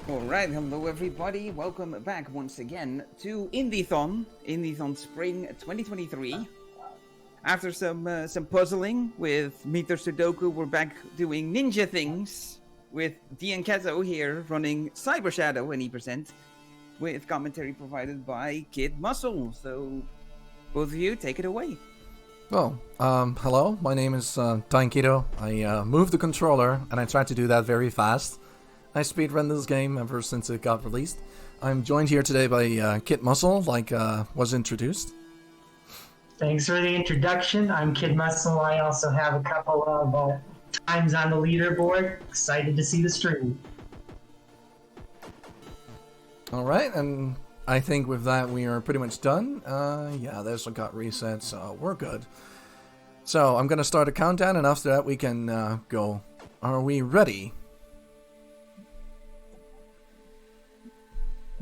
Alright, hello everybody, welcome back once again to Indiethon Spring 2023. After some puzzling with Meter Sudoku, we're back doing ninja things with Dyanketo here running Cyber Shadow and E% with commentary provided by Kid Muscle. So, both of you, take it away. Well, hello, my name is Dyanketo. I moved the controller and I tried to do that very fast. I speedrun this game ever since it got released. I'm joined here today by Kid Muscle, like was introduced. Thanks for the introduction. I'm Kid Muscle. I also have a couple of times on the leaderboard. Excited to see the stream. Alright, and I think with that we are pretty much done. Yeah, this one got reset, so we're good. So, I'm gonna start a countdown, and after that we can go. Are we ready?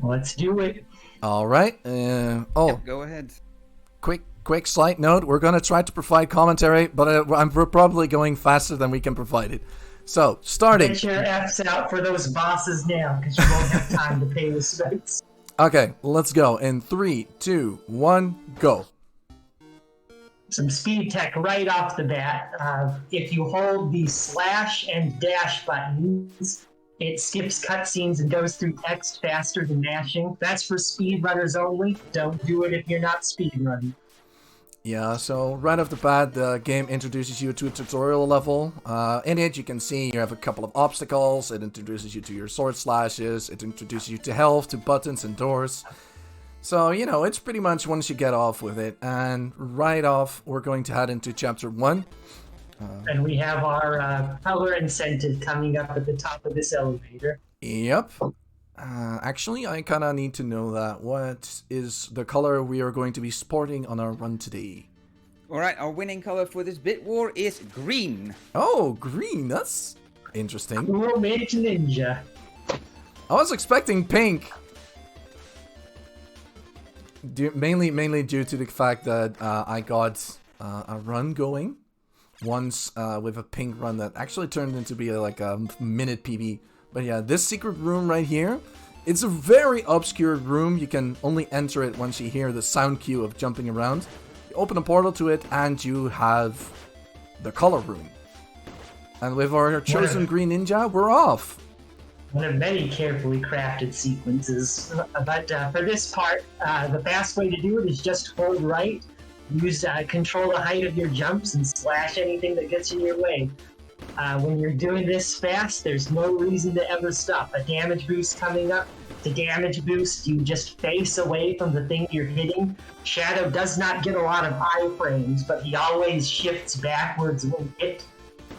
Let's do it. Alright, Go ahead. Quick slight note, we're going to try to provide commentary, but we're probably going faster than we can provide it. So, starting. Get your F's out for those bosses now, because you won't have time to pay respects. Okay, let's go. In 3, 2, 1, go. Some speed tech right off the bat. If you hold the slash and dash buttons, it skips cutscenes and goes through text faster than mashing. That's for speedrunners only. Don't do it if you're not speedrunning. Yeah, so right off the bat, the game introduces you to a tutorial level. In it, you can see you have a couple of obstacles. It introduces you to your sword slashes. It introduces you to health, to buttons and doors. So, you know, it's pretty much once you get off with it. And right off, we're going to head into Chapter 1. And we have our color incentive coming up at the top of this elevator. Yep. Actually, I kind of need to know that. What is the color we are going to be sporting on our run today? Alright, our winning color for this bit war is green. Oh, green. That's interesting. Cool Mage Ninja. I was expecting pink. Mainly due to the fact that I got a run going once with a pink run that actually turned into be like a minute PB. But yeah, this secret room right here, it's a very obscure room. You can only enter it once you hear the sound cue of jumping around. You open a portal to it and you have the color room. And with our chosen green ninja, we're off. One of many carefully crafted sequences. But for this part, the fast way to do it is just hold right. Use control the height of your jumps and slash anything that gets in your way. When you're doing this fast, there's no reason to ever stop. A damage boost coming up. To damage boost, you just face away from the thing you're hitting. Shadow does not get a lot of iframes, but he always shifts backwards when hit.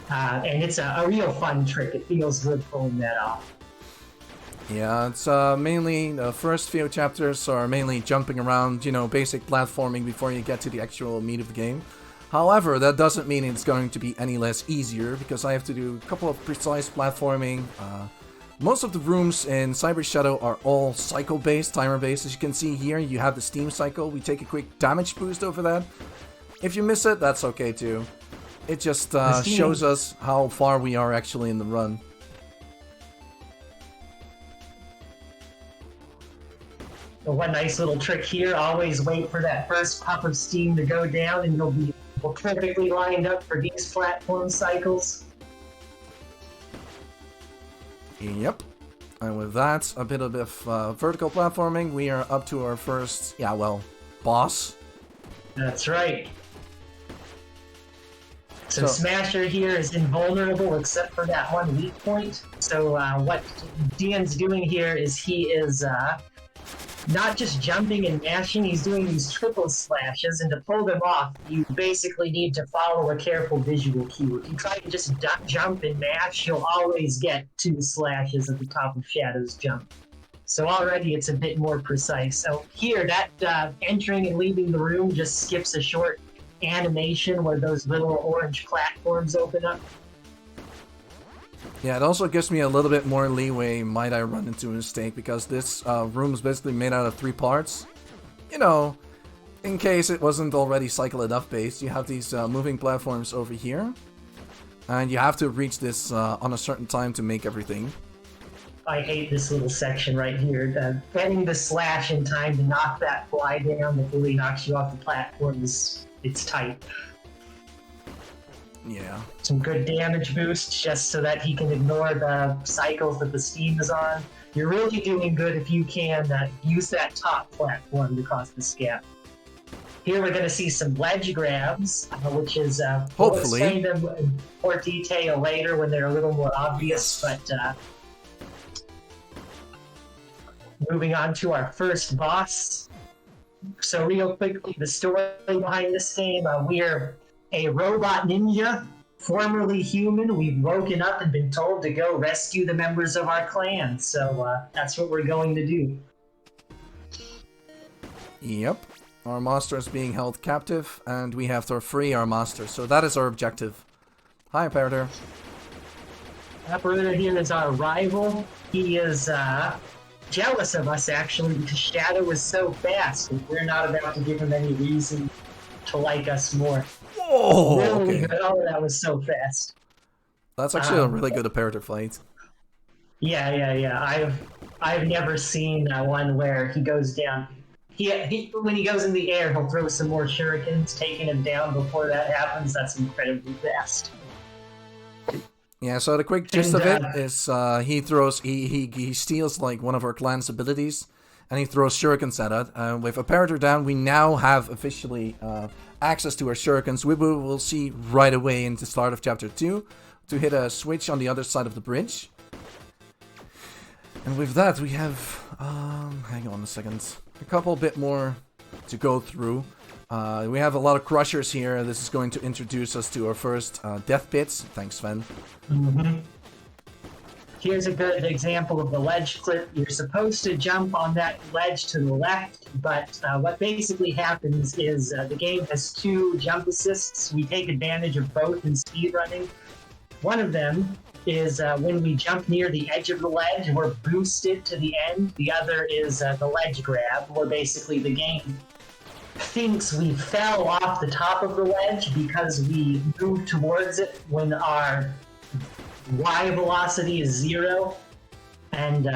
And it's a real fun trick. It feels good pulling that off. Yeah, it's mainly, the first few chapters are mainly jumping around, you know, basic platforming before you get to the actual meat of the game. However, that doesn't mean it's going to be any less easier, because I have to do a couple of precise platforming. Most of the rooms in Cyber Shadow are all cycle-based, timer-based. As you can see here, you have the Steam cycle. We take a quick damage boost over that. If you miss it, that's okay too. It just shows us how far we are actually in the run. One nice little trick here, always wait for that first puff of steam to go down and you'll be perfectly lined up for these platform cycles. Yep. And with that, a bit of vertical platforming, we are up to our first, boss. That's right. So Smasher here is invulnerable except for that one weak point. So what Dian's doing here is he is not just jumping and mashing, he's doing these triple slashes, and to pull them off, you basically need to follow a careful visual cue. If you try to just jump and mash, you'll always get 2 slashes at the top of Shadow's jump. So already it's a bit more precise. So here, that entering and leaving the room just skips a short animation where those little orange platforms open up. Yeah, it also gives me a little bit more leeway might I run into a mistake, because this room is basically made out of 3 parts. You know, in case it wasn't already cycle enough based, you have these moving platforms over here. And you have to reach this on a certain time to make everything. I hate this little section right here. Getting the slash in time to knock that fly down that really knocks you off the platform it's tight. Yeah. Some good damage boosts just so that he can ignore the cycles that the steam is on. You're really doing good if you can use that top platform to cause this gap. Here we're going to see some ledge grabs, which is we'll explain them in more detail later when they're a little more obvious. Yes. But moving on to our first boss. So real quickly, the story behind this game: we're a robot ninja, formerly human. We've woken up and been told to go rescue the members of our clan. So that's what we're going to do. Yep. Our master is being held captive, and we have to free our master. So that is our objective. Hi, Predator. Operator here is our rival. He is jealous of us, actually, because Shadow is so fast, and we're not about to give him any reason to like us more. Whoa! Really Okay. good. Oh, that was so fast. That's actually a really good Imperator fight. Yeah. I've never seen one where he goes down. When he goes in the air, he'll throw some more shurikens, taking him down before that happens. That's incredibly fast. Yeah, so the quick gist of it is he steals like one of our clan's abilities, and he throws shurikens at it. With Imperator down, we now have officially access to our shurikens. We will see right away in the start of chapter 2 to hit a switch on the other side of the bridge. And with that, we have hang on a second. A couple bit more to go through. We have a lot of crushers here. This is going to introduce us to our first death pits. Thanks, Sven. Mm-hmm. Here's a good example of the ledge clip. You're supposed to jump on that ledge to the left, but what basically happens is the game has 2 jump assists. We take advantage of both in speedrunning. One of them is when we jump near the edge of the ledge, we're boosted to the end. The other is the ledge grab, where basically the game thinks we fell off the top of the ledge because we moved towards it when our Y velocity is 0. And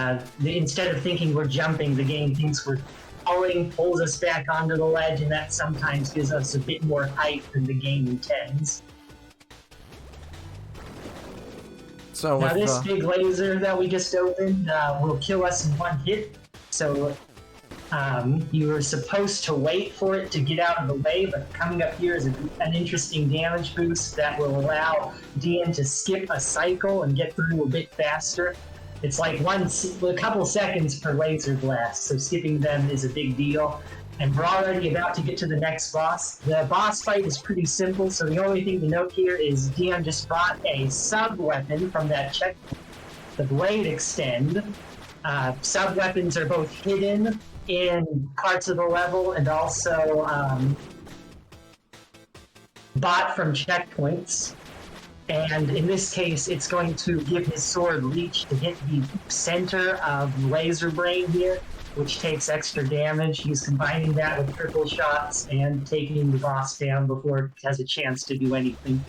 instead of thinking we're jumping, the game thinks we're falling, pulls us back onto the ledge, and that sometimes gives us a bit more height than the game intends. So now this big laser that we just opened will kill us in 1 hit. So you were supposed to wait for it to get out of the way, but coming up here is an interesting damage boost that will allow Dyan to skip a cycle and get through a bit faster. It's like a couple seconds per laser blast, so skipping them is a big deal. And we're already about to get to the next boss. The boss fight is pretty simple, so the only thing to note here is Dyan just bought a sub-weapon from that checkpoint, the Blade Extend. Sub-weapons are both hidden in parts of the level and also bought from checkpoints. And in this case, it's going to give his sword reach to hit the center of Laser Brain here, which takes extra damage. He's combining that with triple shots and taking the boss down before it has a chance to do anything.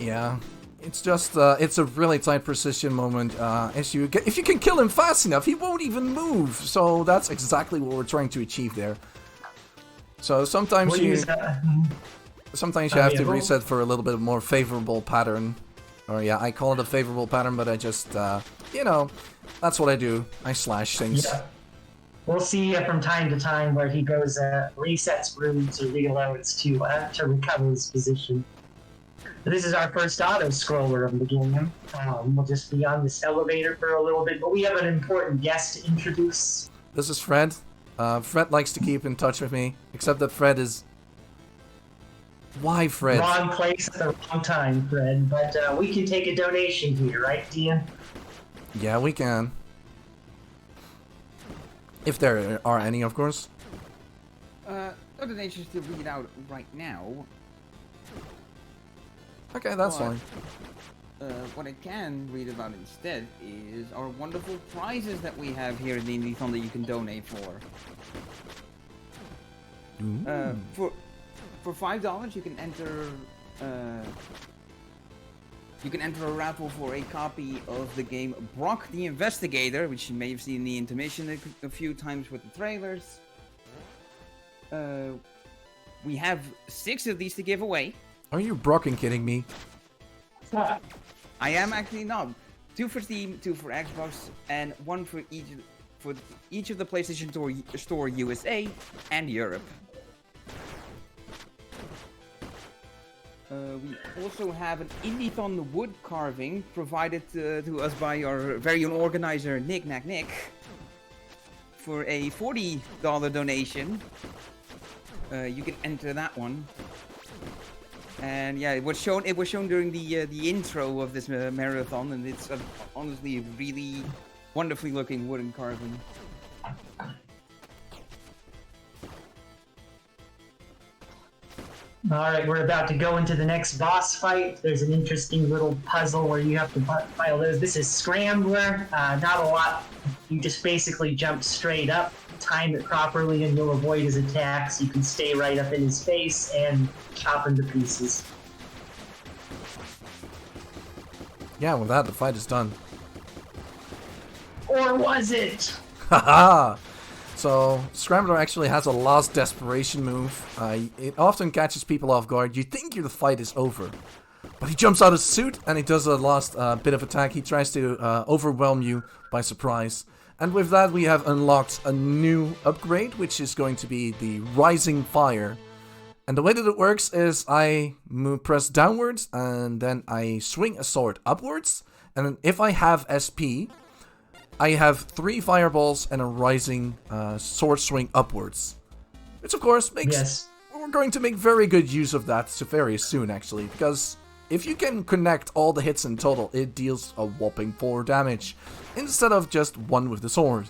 Yeah, it's just it's a really tight precision moment. If you can kill him fast enough, he won't even move. So that's exactly what we're trying to achieve there. So sometimes you have to reset for a little bit more favorable pattern. Or yeah, I call it a favorable pattern, but I just that's what I do. I slash things. Yeah. We'll see from time to time where he goes resets rooms or reloads to recover his position. This is our first auto-scroller of the game. We'll just be on this elevator for a little bit, but we have an important guest to introduce. This is Fred. Fred likes to keep in touch with me, except that Fred is... Why, Fred? Wrong place at the wrong time, Fred. But we can take a donation here, right, Dyan? Yeah, we can. If there are any, of course. No donations to read out right now. Okay, that's fine. What I can read about instead is our wonderful prizes that we have here in the Indiethon that you can donate for. For $5 you can enter You can enter a raffle for a copy of the game Brock the Investigator, which you may have seen in the intermission a few times with the trailers. We have 6 of these to give away. Are you brocking kidding me? I am actually not. 2 for Steam, 2 for Xbox, and 1 for each of the PlayStation Store USA and Europe. We also have an Indiethon wood carving provided to us by our very own organizer Nick for a $40 donation. You can enter that one. And yeah, it was shown during the intro of this marathon, and it's honestly a really wonderfully looking wooden carving. Alright, we're about to go into the next boss fight. There's an interesting little puzzle where you have to file those. This is Scrambler. Not a lot. You just basically jump straight up, time it properly, and you'll avoid his attacks. You can stay right up in his face and chop him to pieces. Yeah, with that, the fight is done. Or was it? Haha! So, Scrambler actually has a last desperation move. It often catches people off guard. You think the fight is over. But he jumps out of his suit and he does a last bit of attack. He tries to overwhelm you by surprise. And with that, we have unlocked a new upgrade, which is going to be the Rising Fire. And the way that it works is I press downwards and then I swing a sword upwards. And then if I have SP, I have 3 fireballs and a rising sword swing upwards. Which of course makes... Yes. We're going to make very good use of that very soon actually. Because if you can connect all the hits in total, it deals a whopping 4 damage. Instead of just 1 with the sword.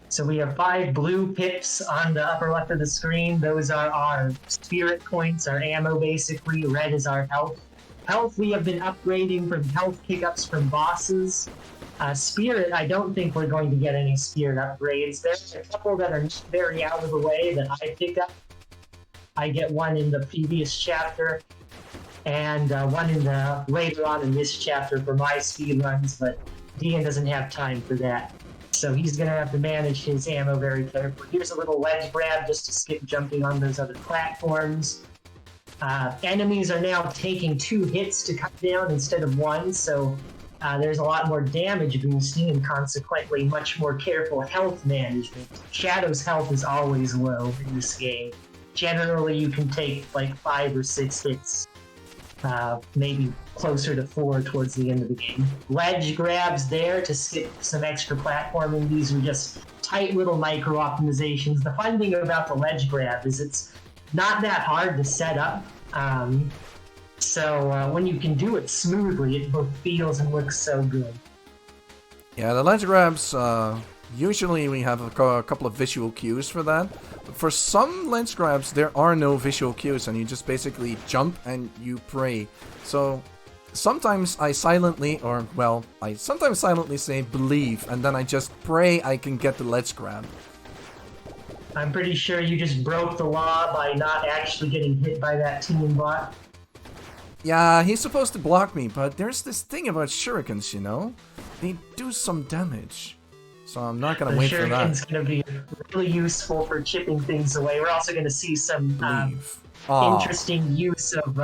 So we have 5 blue pips on the upper left of the screen. Those are our spirit points, our ammo basically. Red is our health. Health we have been upgrading from health pickups from bosses. Spirit, I don't think we're going to get any spirit upgrades. There's a couple that are very out of the way that I pick up. I get one in the previous chapter, and one in the later on in this chapter for my speed runs, but Dian doesn't have time for that. So he's going to have to manage his ammo very carefully. Here's a little ledge grab just to skip jumping on those other platforms. Enemies are now taking 2 hits to cut down instead of 1, so there's a lot more damage boosting and consequently much more careful health management. Shadow's health is always low in this game. Generally, you can take like 5 or 6 hits, maybe closer to 4 towards the end of the game. Ledge grabs there to skip some extra platforming. These are just tight little micro optimizations. The fun thing about the ledge grab is it's not that hard to set up. So when you can do it smoothly, it both feels and looks so good. Yeah, the ledge grabs, usually we have a couple of visual cues for that. But for some ledge grabs, there are no visual cues and you just basically jump and you pray. So sometimes I silently, sometimes silently say believe and then I just pray I can get the ledge grab. I'm pretty sure you just broke the law by not actually getting hit by that team bot. Yeah, he's supposed to block me, but there's this thing about shurikens, you know? They do some damage. So I'm not gonna wait for that. The shuriken's gonna be really useful for chipping things away. We're also gonna see some interesting use of...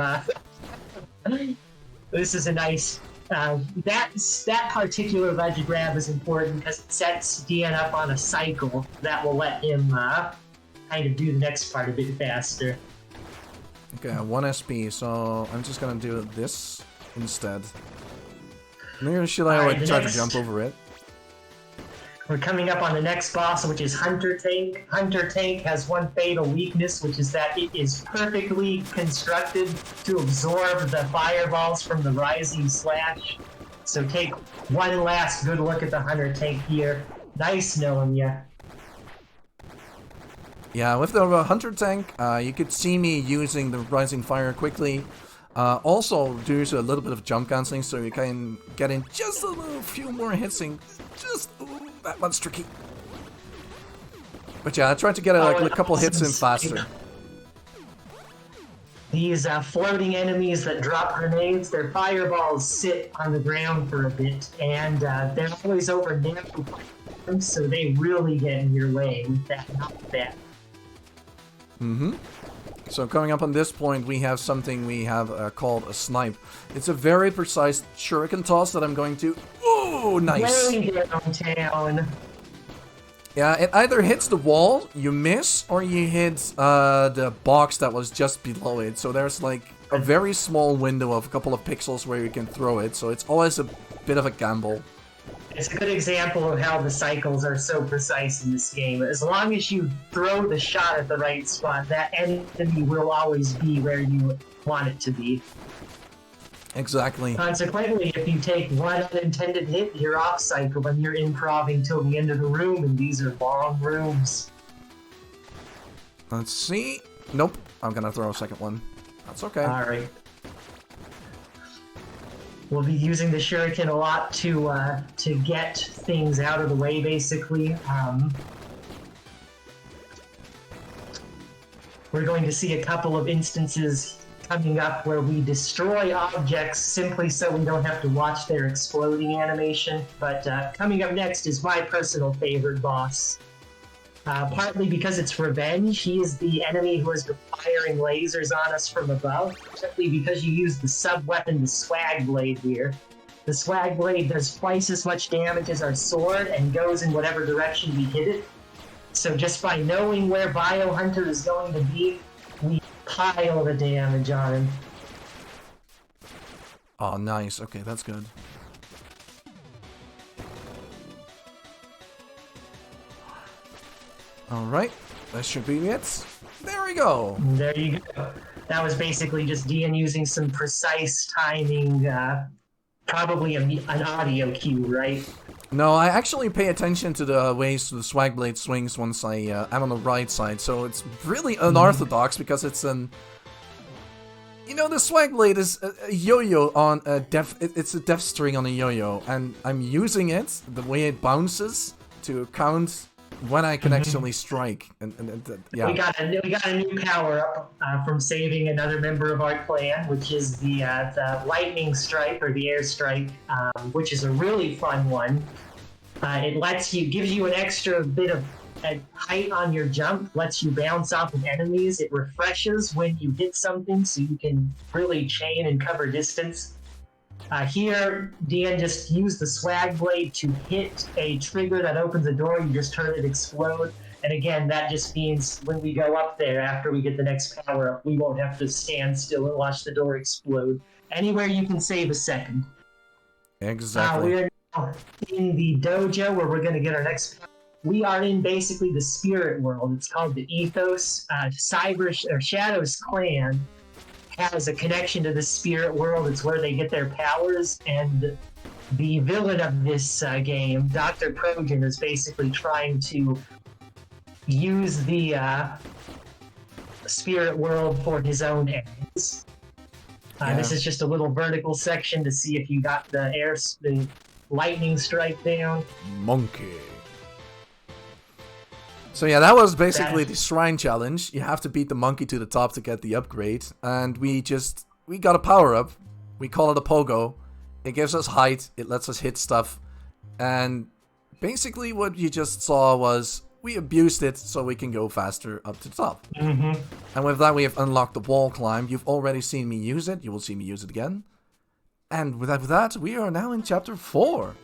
This is a nice... that particular ledge grab is important because it sets Dian up on a cycle that will let him kind of do the next part a bit faster. Okay, 1 SP, so I'm just gonna do this instead. Maybe should I try to jump over it? We're coming up on the next boss, which is Hunter Tank. Hunter Tank has one fatal weakness, which is that it is perfectly constructed to absorb the fireballs from the Rising Slash. So take one last good look at the Hunter Tank here. Nice knowing ya. Yeah, with the Hunter Tank, you could see me using the Rising Fire quickly. Also, there's a little bit of jump cancelling, so you can get in just a few more hits and just... Ooh, that one's tricky. But yeah, I tried to get a couple hits in faster. These floating enemies that drop grenades, their fireballs sit on the ground for a bit, and they're always over narrow platforms, so they really get in your way with that knockback. Mm-hmm. So coming up on this point, we have something we have called a snipe. It's a very precise shuriken toss that I'm going to... Ooh, nice! Way downtown. Yeah, it either hits the wall, you miss, or you hit the box that was just below it. So there's like a very small window of a couple of pixels where you can throw it. So it's always a bit of a gamble. It's a good example of how the cycles are so precise in this game. As long as you throw the shot at the right spot, that enemy will always be where you want it to be. Exactly. Consequently, if you take one unintended hit, you're off cycle and you're improving till the end of the room, and these are long rooms. Let's see. Nope. I'm gonna throw a second one. That's okay. Alright. We'll be using the shuriken a lot to get things out of the way, basically. We're going to see a couple of instances coming up where we destroy objects simply so we don't have to watch their exploding animation. But coming up next is my personal favorite boss. Partly because it's revenge. He is the enemy who has been firing lasers on us from above. Partly because you use the sub-weapon, the Swag Blade here. The Swag Blade does twice as much damage as our sword and goes in whatever direction we hit it. So just by knowing where Biohunter is going to be, we pile the damage on him. Oh, nice. Okay, that's good. Alright, that should be it. There we go. There you go. That was basically just Dian using some precise timing, probably an audio cue, right? No, I actually pay attention to the ways the Swag Blade swings once I am on the right side, so it's really unorthodox because it's an... You know, the Swag Blade is a yo-yo on a it's a death string on a yo-yo, and I'm using it, the way it bounces, to count when I can actually strike. And yeah. We got a new power-up from saving another member of our clan, which is the lightning strike, or the air strike, which is a really fun one. It gives you an extra bit of height on your jump, lets you bounce off of enemies. It refreshes when you hit something, so you can really chain and cover distance. Here, Dian just used the Swag Blade to hit a trigger that opens a door. You just heard it explode. And again, that just means when we go up there, after we get the next power-up, we won't have to stand still and watch the door explode. Anywhere you can save a second. Exactly. We are now in the dojo where we're going to get our next power. We are in basically the spirit world. It's called the Ethos. Shadow's clan has a connection to the spirit world. It's where they get their powers, and the villain of this game, Dr. Progen, is basically trying to use the spirit world for his own ends. This is just a little vertical section to see if you got the lightning strike down. Monkey. So yeah, that was basically the shrine challenge. You have to beat the monkey to the top to get the upgrade. And we got a power up. We call it a pogo. It gives us height. It lets us hit stuff. And basically what you just saw was we abused it so we can go faster up to the top. Mm-hmm. And with that we have unlocked the wall climb. You've already seen me use it. You will see me use it again. And with that we are now in chapter 4.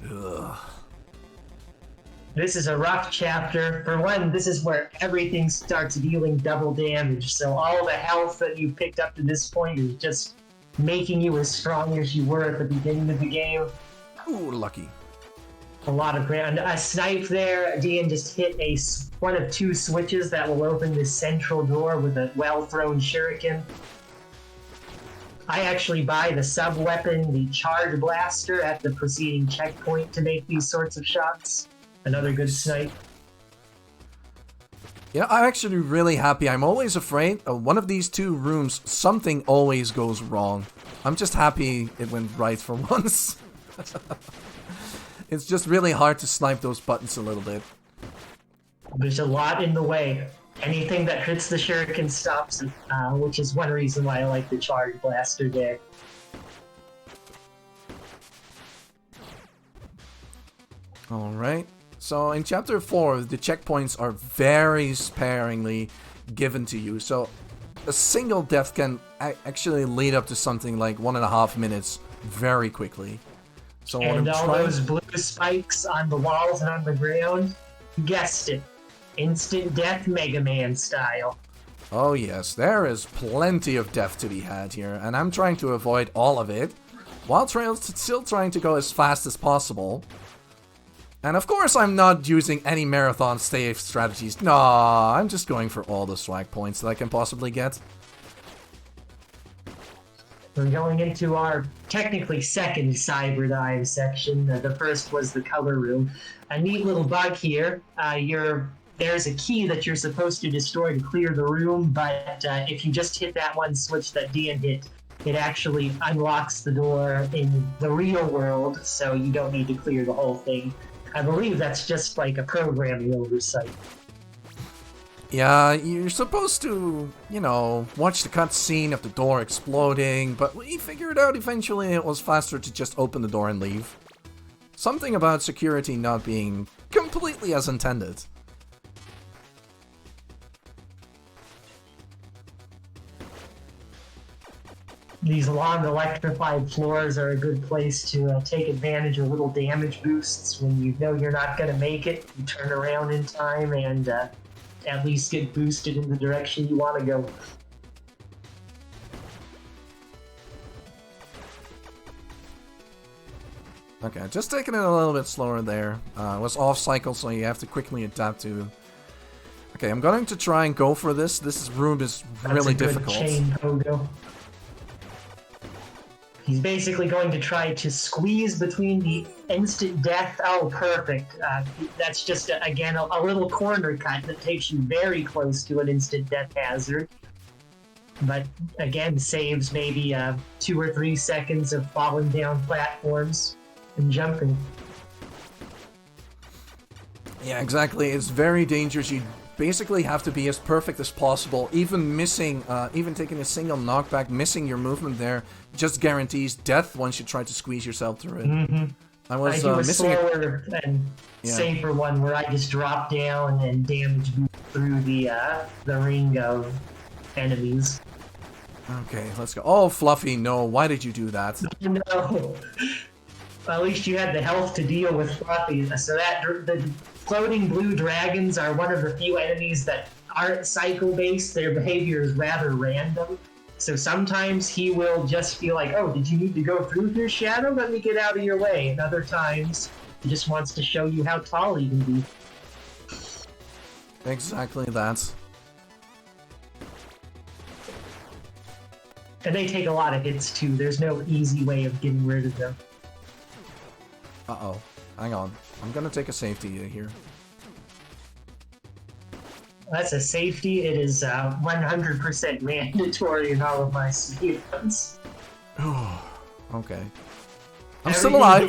Ugh. This is a rough chapter. For one, this is where everything starts dealing double damage. So all the health that you picked up to this point is just making you as strong as you were at the beginning of the game. Ooh, lucky. A lot of ground. A snipe there. Dian just hit one of two switches that will open this central door with a well-thrown shuriken. I actually buy the sub-weapon, the charge blaster, at the preceding checkpoint to make these sorts of shots. Another good snipe. Yeah, I'm actually really happy. I'm always afraid of one of these two rooms, something always goes wrong. I'm just happy it went right for once. It's just really hard to snipe those buttons a little bit. There's a lot in the way. Anything that hits the shuriken stops it, which is one reason why I like the charge blaster there. Alright. So in Chapter 4, the checkpoints are very sparingly given to you. So a single death can actually lead up to something like 1.5 minutes very quickly. So and all those blue spikes on the walls and on the ground, you guessed it. Instant death Mega Man style. Oh yes, there is plenty of death to be had here, and I'm trying to avoid all of it, while still trying to go as fast as possible. And of course I'm not using any marathon safe strategies. No, I'm just going for all the swag points that I can possibly get. We're going into our technically second cyber dive section. The first was the color room. A neat little bug here. There's a key that you're supposed to destroy to clear the room, but if you just hit that one switch that Dian hit, it actually unlocks the door in the real world, so you don't need to clear the whole thing. I believe that's just like a programming oversight. Yeah, you're supposed to, you know, watch the cutscene of the door exploding, but we figured out eventually it was faster to just open the door and leave. Something about security not being completely as intended. These long electrified floors are a good place to take advantage of little damage boosts when you know you're not going to make it. You turn around in time and at least get boosted in the direction you want to go. Okay, just taking it a little bit slower there. It was off cycle, so you have to quickly adapt to. Okay, I'm going to try and go for this. This room is really difficult. Chain pogo. He's basically going to try to squeeze between the instant death. Oh, perfect. That's just, again, a little corner cut that takes you very close to an instant death hazard. But, again, saves maybe 2 or 3 seconds of falling down platforms and jumping. Yeah, exactly. It's very dangerous. You basically have to be as perfect as possible. Even missing, even taking a single knockback, missing your movement there, just guarantees death once you try to squeeze yourself through it. Mm-hmm. I was do a missing slower and safer one where I just drop down and damage through the ring of enemies. Okay, let's go. Oh, Fluffy, no. Why did you do that? No. Well, at least you had the health to deal with Fluffy. So that the floating blue dragons are one of the few enemies that aren't cycle-based. Their behavior is rather random. So sometimes he will just feel like, oh, did you need to go through here, Shadow? Let me get out of your way. And other times, he just wants to show you how tall he can be. Exactly that. And they take a lot of hits, too. There's no easy way of getting rid of them. Uh-oh. Hang on. I'm gonna take a safety here. That's a safety. It is 100% mandatory in all of my speedruns. Okay. I'm still alive.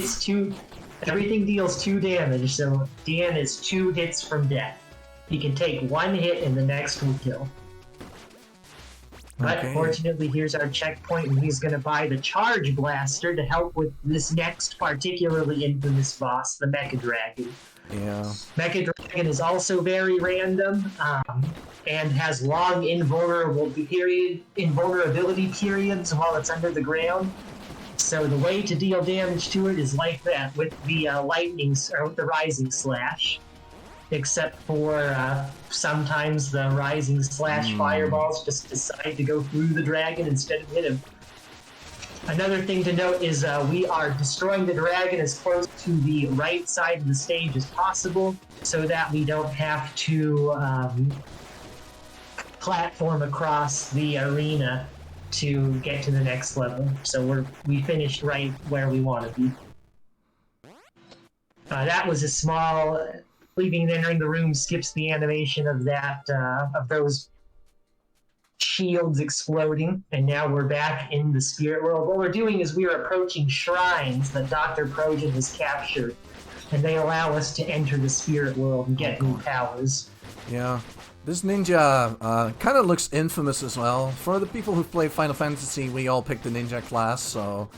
Everything deals 2 damage, so Dan is 2 hits from death. He can take 1 hit and the next will kill. But fortunately, here's our checkpoint, and he's going to buy the Charge Blaster to help with this next particularly infamous boss, the Mecha Dragon. Yeah. Mecha Dragon is also very random, and has long invulnerability periods while it's under the ground. So the way to deal damage to it is like that, with the with the Rising Slash. Except for sometimes the Rising Slash fireballs just decide to go through the dragon instead of hit him. Another thing to note is we are destroying the dragon as close to the right side of the stage as possible, so that we don't have to platform across the arena to get to the next level. So we finished right where we want to be. That was a small... Leaving and entering the room skips the animation of that, of those shields exploding, and now we're back in the spirit world. What we're doing is we are approaching shrines that Dr. Projan has captured, and they allow us to enter the spirit world and get new powers. Yeah. This ninja kind of looks infamous as well. For the people who play Final Fantasy, we all picked the ninja class, so...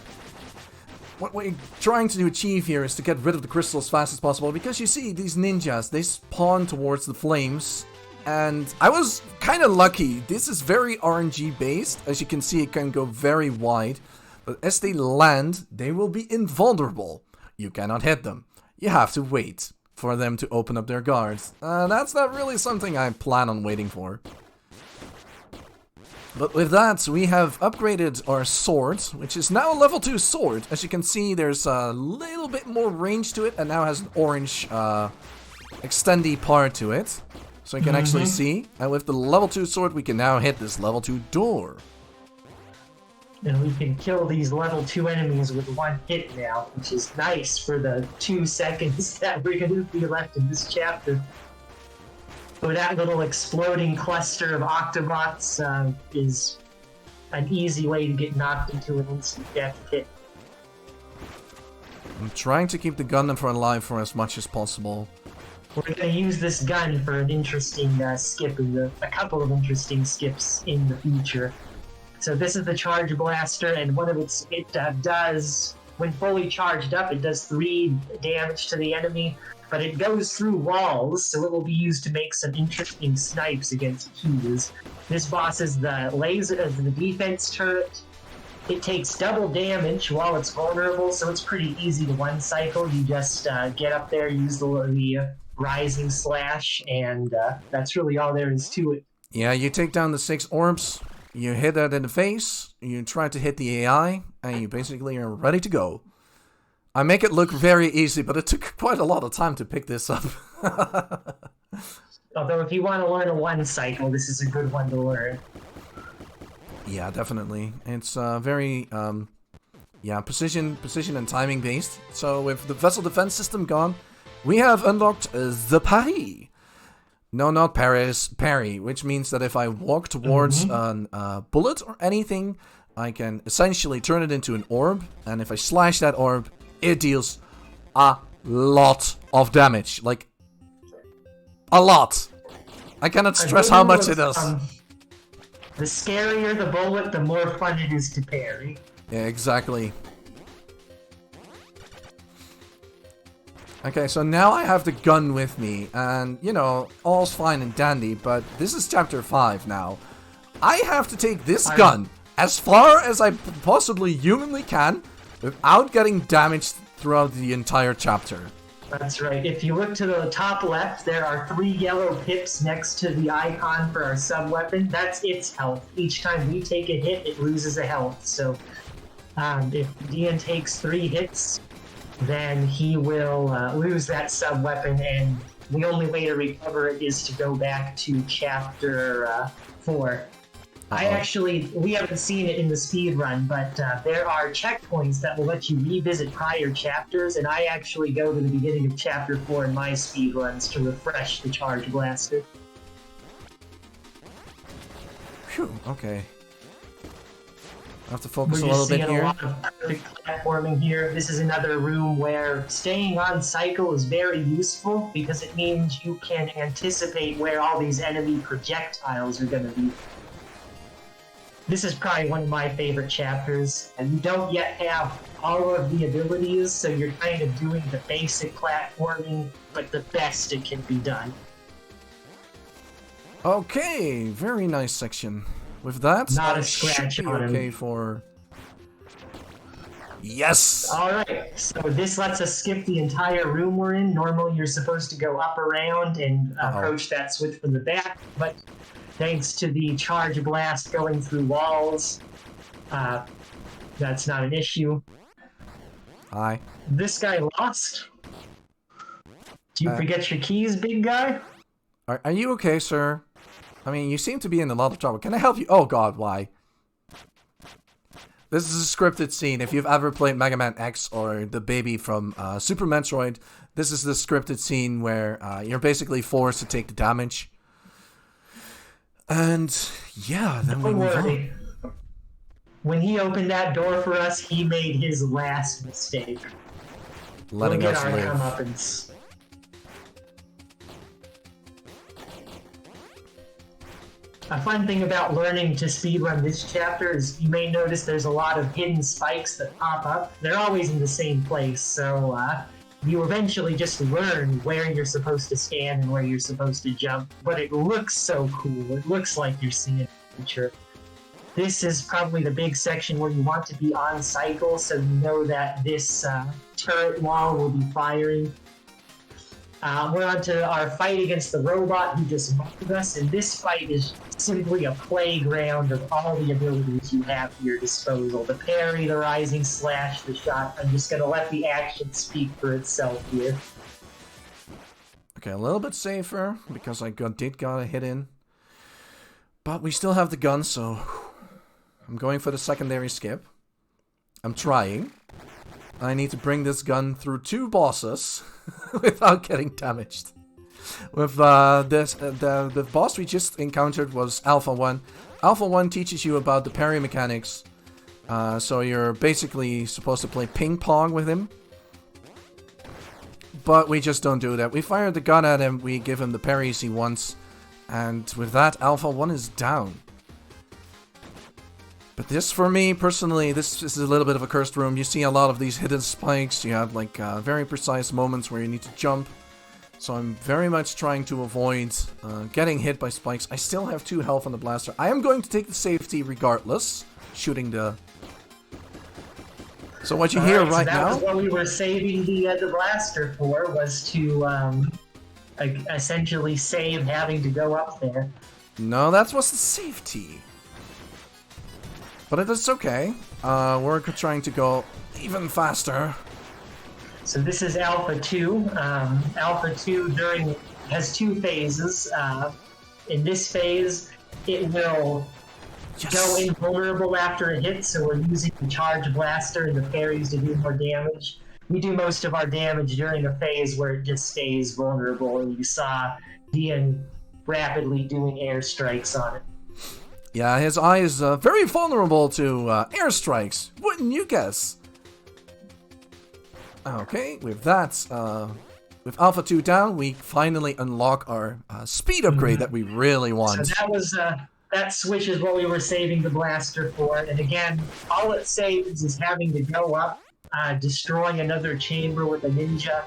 What we're trying to achieve here is to get rid of the crystal as fast as possible, because you see, these ninjas, they spawn towards the flames, and I was kind of lucky. This is very RNG based. As you can see, it can go very wide, but as they land, they will be invulnerable. You cannot hit them. You have to wait for them to open up their guards. That's not really something I plan on waiting for. But with that, we have upgraded our sword, which is now a level 2 sword. As you can see, there's a little bit more range to it, and now has an orange extendy part to it. So you can actually see. And with the level 2 sword, we can now hit this level 2 door. And we can kill these level 2 enemies with one hit now, which is nice for the 2 seconds that we're going to be left in this chapter. So that little exploding cluster of Octobots is an easy way to get knocked into an instant death hit. I'm trying to keep the Gundam alive for as much as possible. We're going to use this gun for an interesting skip, a couple of interesting skips in the future. So this is the Charge Blaster, and one of it does, when fully charged up, it does 3 damage to the enemy. But it goes through walls, so it will be used to make some interesting snipes against keys. This boss is the the defense turret. It takes double damage while it's vulnerable, so it's pretty easy to one cycle. You just get up there, use the rising slash, and that's really all there is to it. Yeah, you take down the 6 orbs, you hit that in the face, you try to hit the AI, and you basically are ready to go. I make it look very easy, but it took quite a lot of time to pick this up. Although if you want to learn a one cycle, this is a good one to learn. Yeah, definitely. It's very, precision and timing based. So with the vessel defense system gone, we have unlocked the parry. No, not Paris, parry, which means that if I walk towards a bullet or anything, I can essentially turn it into an orb, and if I slash that orb, it deals a lot of damage. Like, a lot. I cannot stress how much it does. The scarier the bullet, the more fun it is to parry. Yeah, exactly. Okay, so now I have the gun with me, and, you know, all's fine and dandy, but this is chapter 5 now. I have to take this gun as far as I possibly humanly can, without getting damaged throughout the entire chapter. That's right. If you look to the top left, there are 3 yellow pips next to the icon for our sub-weapon. That's its health. Each time we take a hit, it loses a health. So if Dyan takes 3 hits, then he will lose that sub-weapon, and the only way to recover it is to go back to chapter 4. We haven't seen it in the speed run, but there are checkpoints that will let you revisit prior chapters, and I actually go to the beginning of chapter 4 in my speed runs to refresh the Charge Blaster. Phew, okay. I have to focus We're a little bit here. A lot of perfect platforming here. This is another room where staying on cycle is very useful because it means you can anticipate where all these enemy projectiles are going to be. This is probably one of my favorite chapters, and you don't yet have all of the abilities, so you're kind of doing the basic platforming, but the best it can be done. Okay, very nice section. With that, Not a scratch should be on him. okay for... Yes! Alright, so this lets us skip the entire room we're in. Normally you're supposed to go up around and approach that switch from the back, but thanks to the Charge Blast going through walls, that's not an issue. Hi. This guy lost? Do you forget your keys, big guy? Are you okay, sir? I mean, you seem to be in a lot of trouble. Can I help you? Oh god, why? This is a scripted scene. If you've ever played Mega Man X or the baby from Super Metroid, this is the scripted scene where you're basically forced to take the damage. And yeah, then we move on. When he opened that door for us, he made his last mistake. Letting us live. Comeuppance. A fun thing about learning to speedrun this chapter is you may notice there's a lot of hidden spikes that pop up. They're always in the same place, so you eventually just learn where you're supposed to stand and where you're supposed to jump. But it looks so cool. It looks like you're seeing adventure. This is probably the big section where you want to be on cycle, so you know that this turret wall will be firing. We're on to our fight against the robot who just mocked us, and this fight is simply a playground of all the abilities you have at your disposal. The parry, the rising slash, the shot. I'm just going to let the action speak for itself here. Okay, a little bit safer, because I did got a hit in. But we still have the gun, so I'm going for the secondary skip. I'm trying. I need to bring this gun through 2 bosses without getting damaged. With the boss we just encountered was Alpha 1. Alpha 1 teaches you about the parry mechanics. So you're basically supposed to play ping pong with him. But we just don't do that. We fire the gun at him, we give him the parries he wants. And with that, Alpha 1 is down. But this, for me, personally, this is a little bit of a cursed room. You see a lot of these hidden spikes. You have, like, very precise moments where you need to jump. So I'm very much trying to avoid getting hit by spikes. I still have 2 health on the blaster. I am going to take the safety regardless, shooting the... So what you hear right now... That was what we were saving the blaster for, was to essentially save having to go up there. No, that was the safety. But it's okay. We're trying to go even faster. So this is Alpha 2. Alpha 2 has 2 phases. In this phase, it will go invulnerable after a hit, so we're using the charge blaster and the parries to do more damage. We do most of our damage during a phase where it just stays vulnerable, and you saw Dyan rapidly doing airstrikes on it. Yeah, his eye is very vulnerable to airstrikes. Wouldn't you guess? Okay, with that, with Alpha 2 down, we finally unlock our speed upgrade that we really want. So that was that switch is what we were saving the blaster for. And again, all it saves is having to go up, destroying another chamber with a ninja,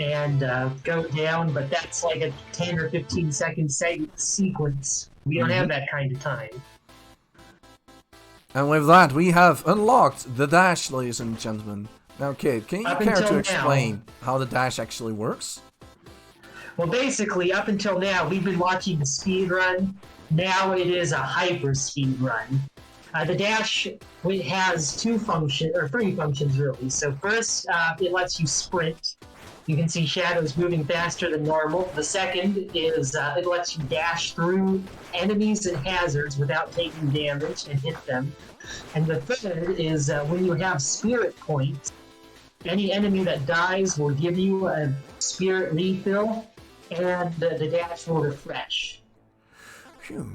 and go down. But that's like a 10 or 15 second sequence. We don't have that kind of time. And with that, we have unlocked the dash, ladies and gentlemen. Now, Kate, can you care to explain how the dash actually works? Well, basically, up until now, we've been watching the speed run. Now it is a hyper speed run. The dash has 3 functions, really. So first, it lets you sprint. You can see shadows moving faster than normal. The second is it lets you dash through enemies and hazards without taking damage and hit them. And the third is when you have spirit points, any enemy that dies will give you a spirit refill, and the dash will refresh. Phew.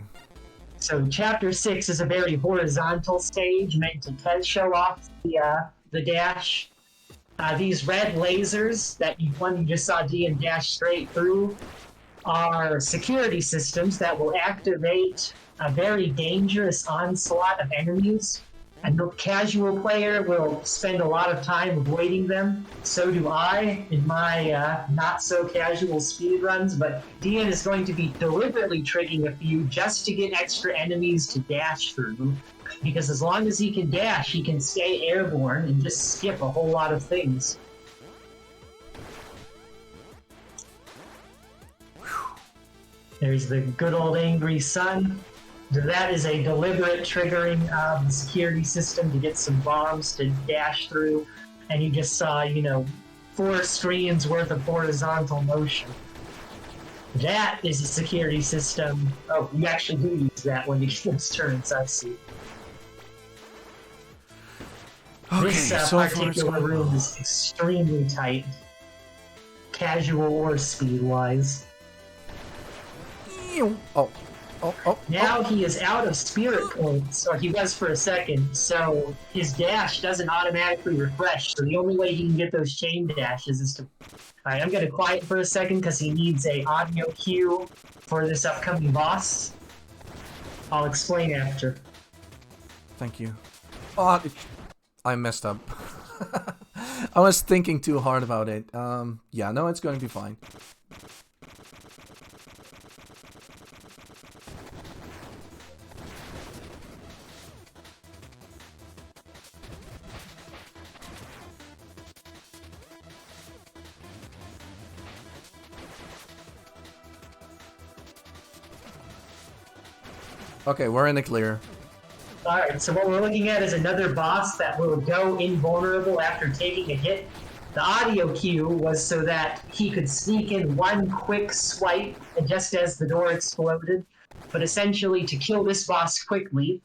So Chapter 6 is a very horizontal stage meant to show off the dash. These red lasers that you just saw Dyan dash straight through are security systems that will activate a very dangerous onslaught of enemies. And the casual player will spend a lot of time avoiding them. So do I in my not-so-casual speedruns, but Dyan is going to be deliberately triggering a few just to get extra enemies to dash through. Because as long as he can dash, he can stay airborne and just skip a whole lot of things. There's the good old angry sun. That is a deliberate triggering of the security system to get some bombs to dash through. And you just saw, 4 screens worth of horizontal motion. That is a security system. Oh, you actually do use that when you get those turns, I see. Okay, This particular room is extremely tight, casual or speed-wise. Now he is out of spirit points, or he was for a second, so his dash doesn't automatically refresh, so the only way he can get those chain dashes is to... Alright, I'm going to quiet for a second because he needs a audio cue for this upcoming boss. I'll explain after. Thank you. Oh, I messed up. I was thinking too hard about it. Yeah, no, it's going to be fine. Okay, we're in the clear. Alright, so what we're looking at is another boss that will go invulnerable after taking a hit. The audio cue was so that he could sneak in one quick swipe just as the door exploded. But essentially, to kill this boss quickly,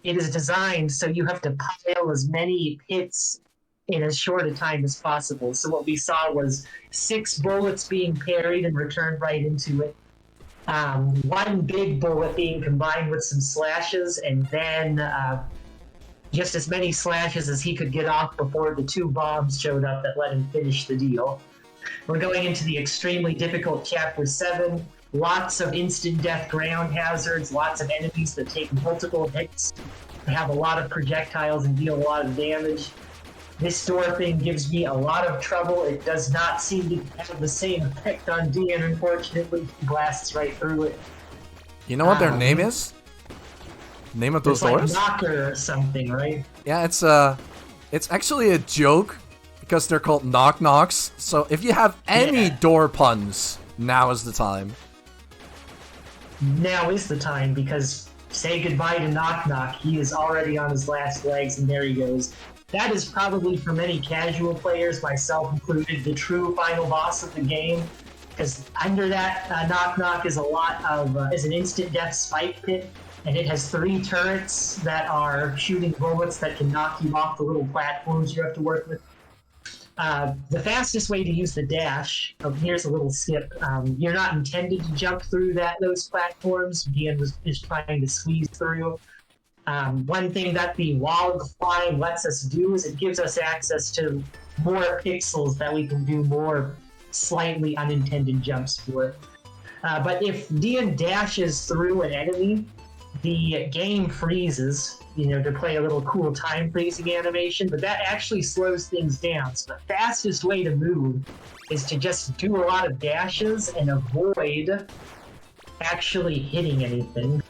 it is designed so you have to pile as many hits in as short a time as possible. So what we saw was 6 bullets being parried and returned right into it. One big bullet being combined with some slashes, and then just as many slashes as he could get off before the 2 bombs showed up that let him finish the deal. We're going into the extremely difficult Chapter 7. Lots of instant death ground hazards, lots of enemies that take multiple hits, have a lot of projectiles and deal a lot of damage. This door thing gives me a lot of trouble. It does not seem to have the same effect on Dian, unfortunately. He blasts right through it. You know what their name is? Name of those doors? Like Knocker or something, right? Yeah, it's actually a joke because they're called knock knocks. So if you have any door puns, now is the time. Now is the time, because say goodbye to Knock Knock. He is already on his last legs, and there he goes. That is probably, for many casual players, myself included, the true final boss of the game. Because under that, Knock Knock is is an instant death spike pit, and it has 3 turrets that are shooting bullets that can knock you off the little platforms you have to work with. The fastest way to use the dash, here's a little skip, you're not intended to jump through those platforms. Dian is trying to squeeze through. One thing that the log climb lets us do is it gives us access to more pixels that we can do more slightly unintended jumps for. But if Dian dashes through an enemy, the game freezes, to play a little cool time freezing animation, but that actually slows things down. So the fastest way to move is to just do a lot of dashes and avoid actually hitting anything.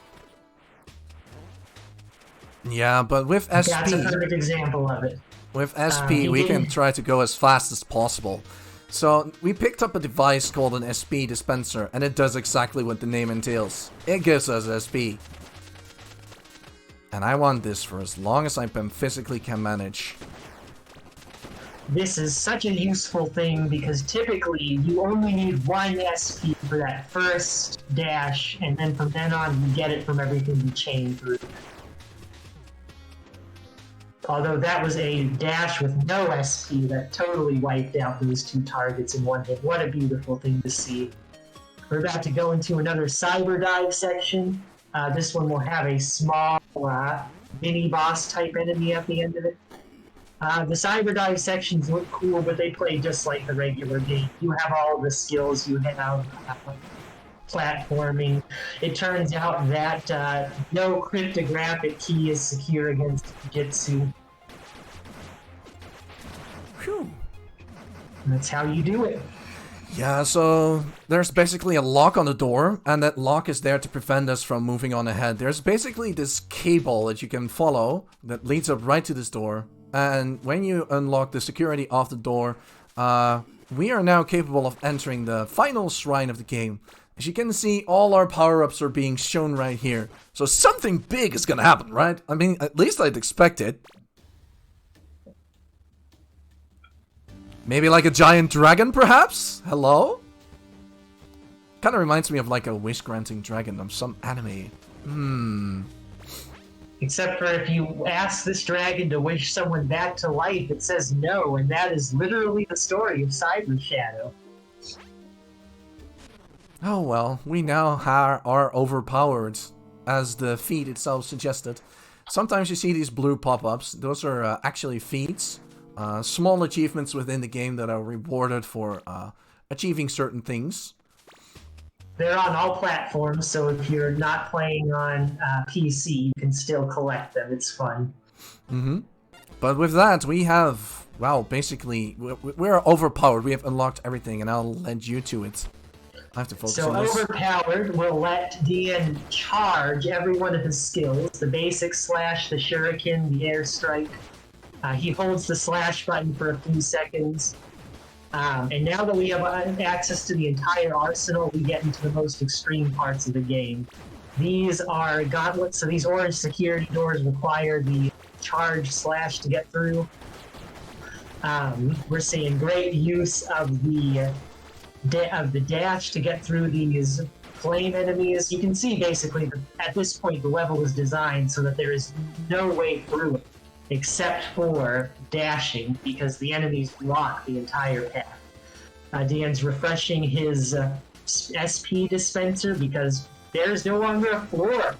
Yeah, but with SP... That's a perfect example of it. With SP, we can try to go as fast as possible. So, we picked up a device called an SP dispenser, and it does exactly what the name entails. It gives us SP. And I want this for as long as I physically can manage. This is such a useful thing because typically you only need 1 SP for that first dash, and then from then on you get it from everything you chain through. Although that was a dash with no SP that totally wiped out those 2 targets in one hit. What a beautiful thing to see. We're about to go into another cyber dive section. This one will have a small mini boss type enemy at the end of it. The cyber dive sections look cool, but they play just like the regular game. You have all the skills, you have platforming. It turns out that no cryptographic key is secure against Jitsu. Phew. That's how you do it. Yeah, so there's basically a lock on the door, and that lock is there to prevent us from moving on ahead. There's basically this cable that you can follow that leads up right to this door, and when you unlock the security of the door, we are now capable of entering the final shrine of the game. As you can see, all our power-ups are being shown right here. So something big is gonna happen, right? I mean, at least I'd expect it. Maybe like a giant dragon, perhaps? Hello? Kinda reminds me of like a wish-granting dragon of some anime. Except for if you ask this dragon to wish someone back to life, it says no, and that is literally the story of Cyber Shadow. Oh well, we now are overpowered, as the feat itself suggested. Sometimes you see these blue pop-ups. Those are actually feats. Small achievements within the game that are rewarded for achieving certain things. They're on all platforms, so if you're not playing on PC, you can still collect them. It's fun. Mm-hmm. But with that, we have, well, basically, we're overpowered. We have unlocked everything, and I'll lend you to it. I have to focus on this. So overpowered will let Dyan charge every one of his skills. The basic slash, the shuriken, the airstrike. He holds the slash button for a few seconds. And now that we have access to the entire arsenal, we get into the most extreme parts of the game. These are gauntlets, so these orange security doors require the charge slash to get through. We're seeing great use of the dash to get through these flame enemies. You can see basically at this point the level is designed so that there is no way through it except for dashing, because the enemies block the entire path. Dyan's refreshing his SP dispenser because there's no longer a floor.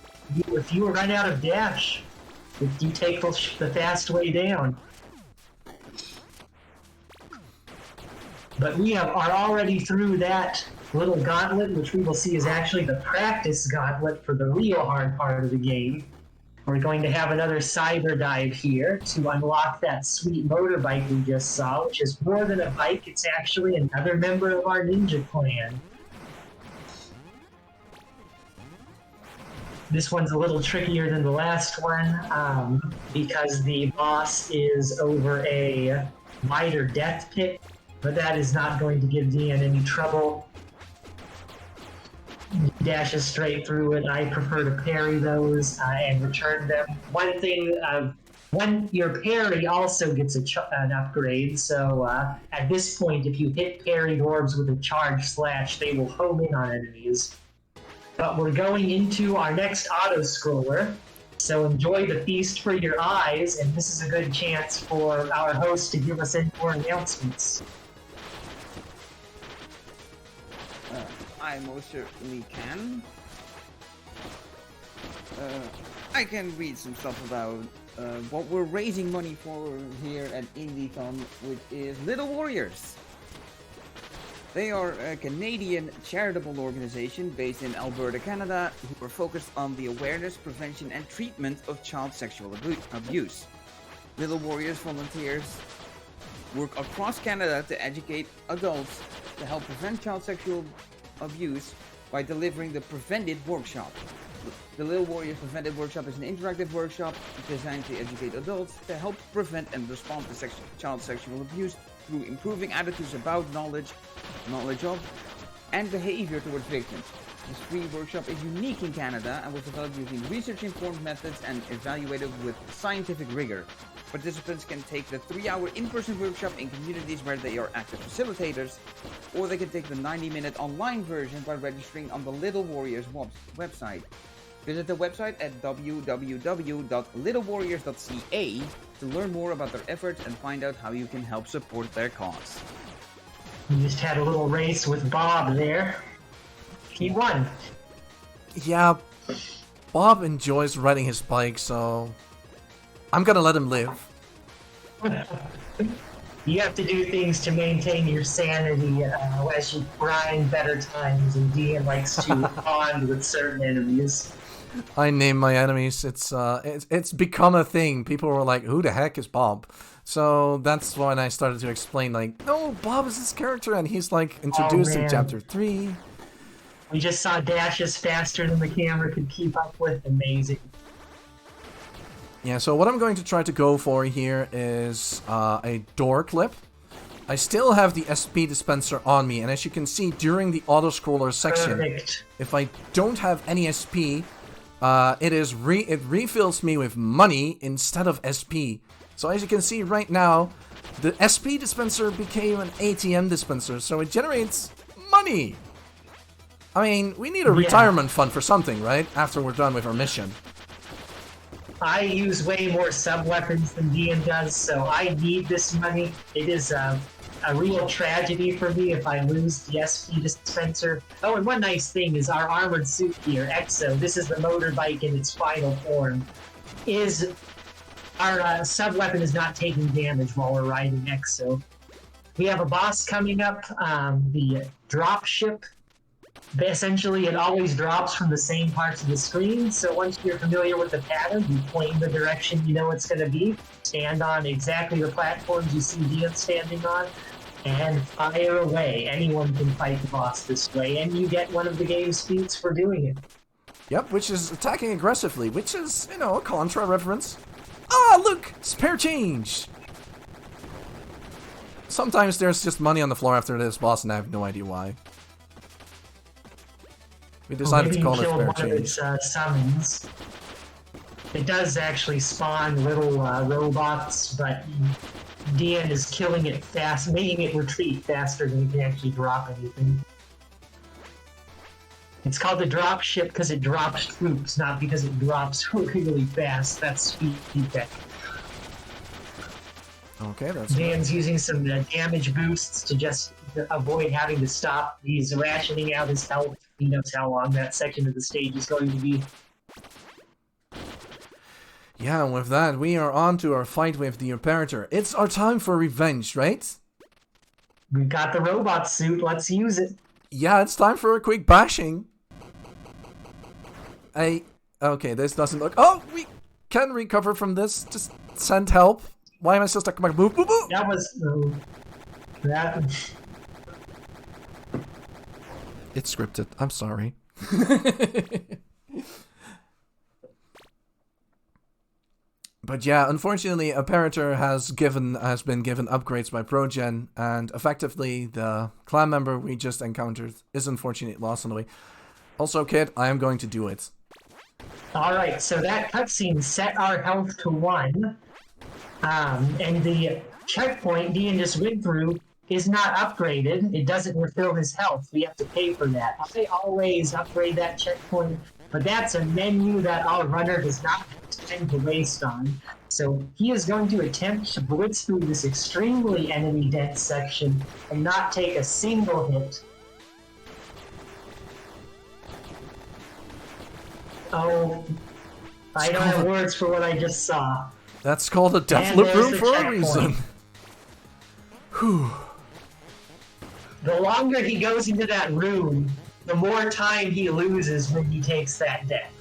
If you run out of dash, you take the fast way down. But we are already through that little gauntlet, which we will see is actually the practice gauntlet for the real hard part of the game. We're going to have another cyber dive here to unlock that sweet motorbike we just saw, which is more than a bike, it's actually another member of our ninja clan. This one's a little trickier than the last one, because the boss is over a wider death pit, but that is not going to give Dyan any trouble. He dashes straight through it. I prefer to parry those and return them. One thing, when your parry also gets an upgrade, so at this point, if you hit parried orbs with a charge slash, they will home in on enemies. But we're going into our next auto-scroller, so enjoy the feast for your eyes, and this is a good chance for our host to give us any more announcements. I most certainly can. I can read some stuff about what we're raising money for here at Indiethon, which is Little Warriors. They are a Canadian charitable organization based in Alberta, Canada, who are focused on the awareness, prevention, and treatment of child sexual abuse. Little Warriors volunteers work across Canada to educate adults to help prevent child sexual abuse by delivering the Preventive Workshop. The Little Warriors Preventive Workshop is an interactive workshop designed to educate adults to help prevent and respond to child sexual abuse through improving attitudes about knowledge of, and behavior towards victims. This free workshop is unique in Canada and was developed using research-informed methods and evaluated with scientific rigor. Participants can take the 3-hour in-person workshop in communities where they are active facilitators, or they can take the 90-minute online version by registering on the Little Warriors website. Visit the website at www.littlewarriors.ca to learn more about their efforts and find out how you can help support their cause. We just had a little race with Bob there. He won. Yeah, Bob enjoys riding his bike, so I'm gonna let him live. You have to do things to maintain your sanity as you grind better times, and Dyan likes to bond with certain enemies. I name my enemies. It's become a thing. People were like, "Who the heck is Bob?" So that's when I started to explain, like, "No, Bob is this character," and he's like introduced in chapter 3. We just saw dashes faster than the camera could keep up with. Amazing. Yeah, so what I'm going to try to go for here is a door clip. I still have the SP dispenser on me, and as you can see during the auto-scroller section, if I don't have any SP, it refills me with money instead of SP. So as you can see right now, the SP dispenser became an ATM dispenser, so it generates money. I mean, we need a retirement fund for something, right? After we're done with our mission. I use way more sub-weapons than Dyan does, so I need this money. It is a real tragedy for me if I lose the SP dispenser. Oh, and one nice thing is our armored suit here, Exo, this is the motorbike in its final form, is our sub-weapon is not taking damage while we're riding Exo. We have a boss coming up, the dropship. But essentially, it always drops from the same parts of the screen. So once you're familiar with the pattern, you point in the direction you know it's going to be, stand on exactly the platforms you see Dian standing on, and fire away. Anyone can fight the boss this way, and you get one of the game's feats for doing it. Yep, which is attacking aggressively, which is, you know, a Contra reference. Ah, look! Spare change! Sometimes there's just money on the floor after this boss, and I have no idea why. We decided to call it spare change. Summons. It does actually spawn little robots, but Dian is killing it fast, making it retreat faster than it can actually drop anything. It's called the drop ship because it drops troops, not because it drops really fast. That's speed tech. Okay, that's Dan's using some damage boosts to just avoid having to stop. He's rationing out his health. He knows how long that section of the stage is going to be. Yeah, and with that, we are on to our fight with the Imperator. It's our time for revenge, right? We've got the robot suit. Let's use it. Yeah, it's time for a quick bashing. Okay, this doesn't look... Oh, we can recover from this. Just send help. Why am I still stuck? Come on, move, move, move! That was... that... It's scripted. I'm sorry. But yeah, unfortunately, Imperator has been given upgrades by ProGen, and effectively the clan member we just encountered is unfortunately lost on the way. Also, Kid, I am going to do it. Alright, so that cutscene set our health to 1. And the checkpoint Dian just went through is not upgraded. It doesn't refill his health. We have to pay for that. I always upgrade that checkpoint, but that's a menu that our runner does not have time to waste on. So he is going to attempt to blitz through this extremely enemy-dense section and not take a single hit. Oh, I don't have words for what I just saw. That's called a Deathloop room for a reason. Whew. The longer he goes into that room, the more time he loses when he takes that death.